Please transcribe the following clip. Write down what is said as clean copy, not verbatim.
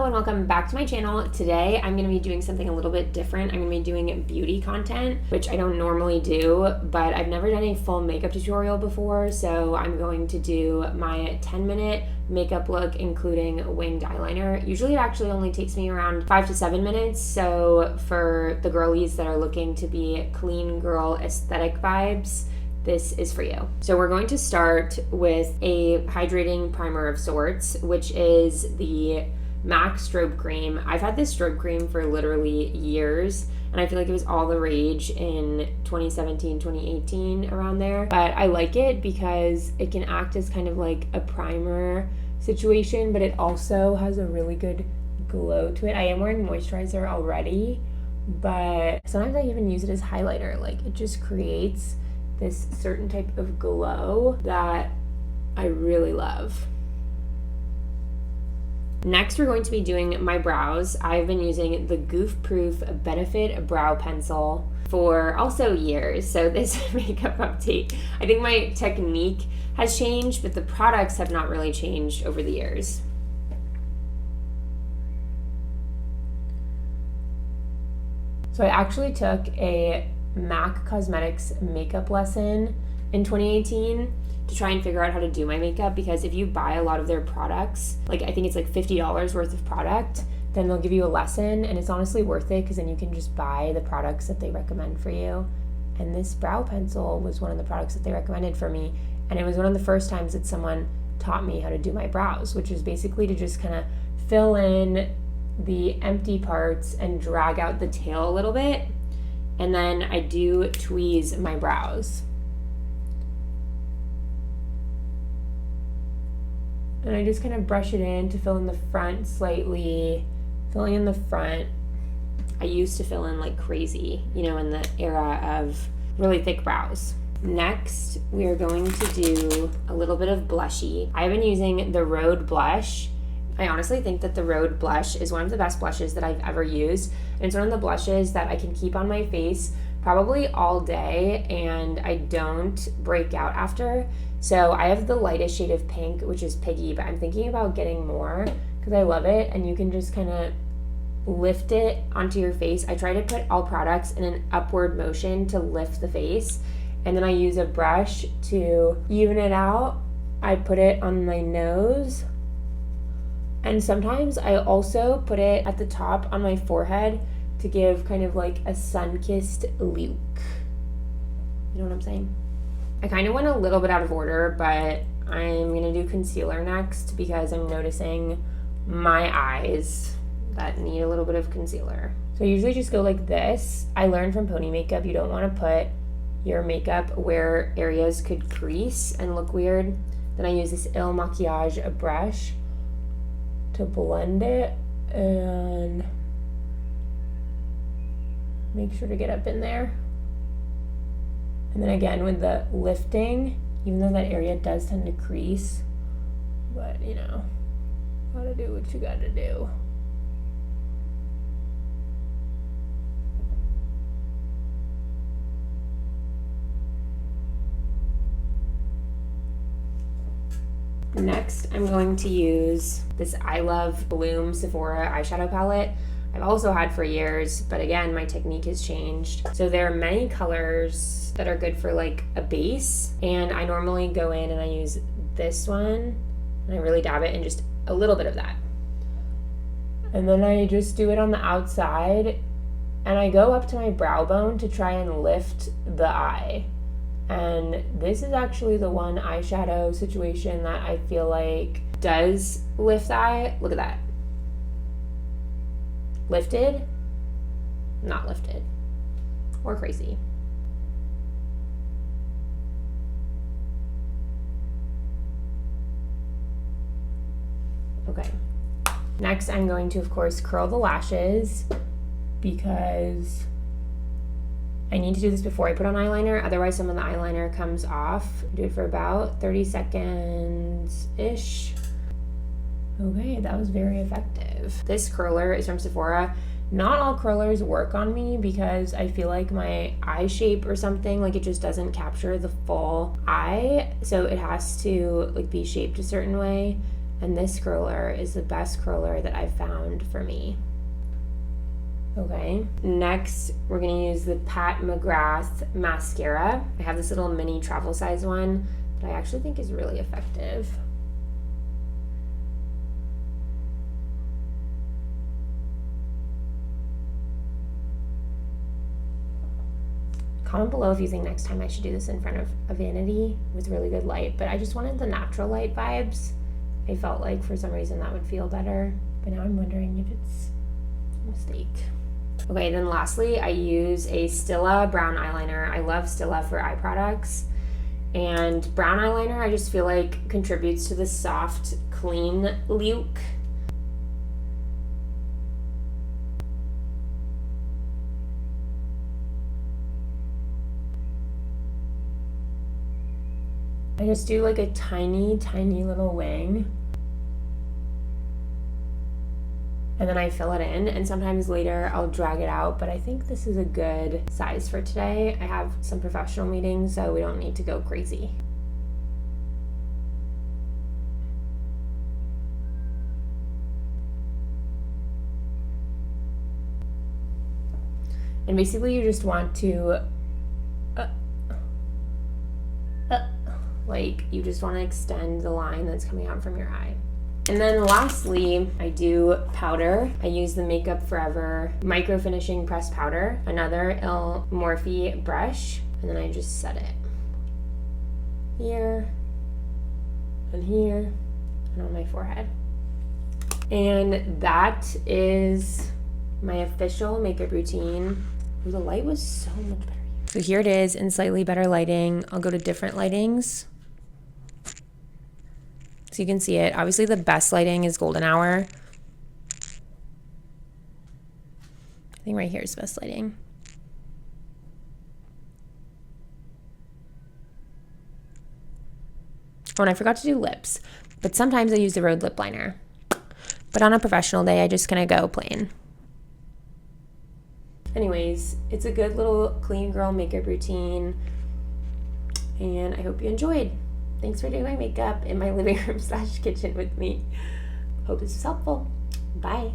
Hello and welcome back to my channel. Today I'm going to be doing something a little bit different. I'm going to be doing beauty content, which I don't normally do, but I've never done a full makeup tutorial before, so I'm going to do my 10-minute makeup look including winged eyeliner. Usually it actually only takes me around 5 to 7 minutes, so for the girlies that are looking to be clean girl aesthetic vibes, this is for you. So we're going to start with a hydrating primer of sorts, which is the MAC Strobe Cream. I've had this strobe cream for literally years, and I feel like it was all the rage in 2017, 2018, around there. But I like it because it can act as kind of like a primer situation, but it also has a really good glow to it. I am wearing moisturizer already, but sometimes I even use it as highlighter. Like, it just creates this certain type of glow that I really love. Next, we're going to be doing my brows. I've been using the Goof Proof Benefit Brow Pencil for also years. So this makeup update, I think my technique has changed, but the products have not really changed over the years. So I actually took a MAC Cosmetics makeup lesson in 2018 to try and figure out how to do my makeup, because if you buy a lot of their products, like I think it's like $50 worth of product, then they'll give you a lesson, and it's honestly worth it because then you can just buy the products that they recommend for you. And this brow pencil was one of the products that they recommended for me, and it was one of the first times that someone taught me how to do my brows, which is basically to just kind of fill in the empty parts and drag out the tail a little bit, and then I do tweeze my brows. And I just kind of brush it in to fill in the front slightly, filling in the front. I used to fill in like crazy, in the era of really thick brows. Next, we are going to do a little bit of blushy. I've been using the Rhode blush. I honestly think that the Rhode blush is one of the best blushes that I've ever used. And it's one of the blushes that I can keep on my face probably all day and I don't break out after. So I have the lightest shade of pink, which is Piggy, but I'm thinking about getting more because I love it, and you can just kind of lift it onto your face. I try to put all products in an upward motion to lift the face, and then I use a brush to even it out. I put it on my nose, and sometimes I also put it at the top on my forehead to give kind of like a sun-kissed look. You know what I'm saying? I kind of went a little bit out of order, but I'm going to do concealer next because I'm noticing my eyes that need a little bit of concealer. So I usually just go like this. I learned from Pony Makeup, you don't want to put your makeup where areas could crease and look weird. Then I use this Il Makiage brush to blend it and make sure to get up in there. And then again with the lifting, even though that area does tend to crease, but gotta do what you gotta do. Next, I'm going to use this I Love Bloom Sephora eyeshadow palette. I've also had for years, but again, my technique has changed. So there are many colors that are good for like a base, and I normally go in and I use this one, and I really dab it in just a little bit of that. And then I just do it on the outside, and I go up to my brow bone to try and lift the eye. And this is actually the one eyeshadow situation that I feel like does lift the eye. Look at that. Lifted, not lifted, or crazy. Okay, next I'm going to, of course, curl the lashes because I need to do this before I put on eyeliner, otherwise some of the eyeliner comes off. Do it for about 30 seconds-ish. Okay, that was very effective. This curler is from Sephora. Not all curlers work on me because I feel like my eye shape or something, like it just doesn't capture the full eye. So it has to like be shaped a certain way. And this curler is the best curler that I've found for me. Okay, next we're gonna use the Pat McGrath mascara. I have this little mini travel size one that I actually think is really effective. Comment below if you think next time I should do this in front of a vanity with really good light, but I just wanted the natural light vibes. I felt like for some reason that would feel better, but now I'm wondering if it's a mistake. Okay, then lastly, I use a Stila brown eyeliner. I love Stila for eye products. And brown eyeliner, I just feel like contributes to the soft, clean look. I just do like a tiny, tiny little wing. And then I fill it in, and sometimes later I'll drag it out, but I think this is a good size for today. I have some professional meetings, so we don't need to go crazy. And basically you just want to like you just want to extend the line that's coming out from your eye. And then lastly, I do powder. I use the Makeup Forever Micro Finishing Pressed Powder, another Il Morphe brush, and then I just set it here and here and on my forehead. And that is my official makeup routine. Ooh, the light was so much better. So here it is in slightly better lighting. I'll go to different lightings so you can see it. Obviously the best lighting is golden hour. I think right here is the best lighting. Oh, and I forgot to do lips, but sometimes I use the Rhode lip liner. But on a professional day, I just gonna go plain. Anyways, it's a good little clean girl makeup routine, and I hope you enjoyed. Thanks for doing my makeup in my living room / kitchen with me. Hope this was helpful. Bye.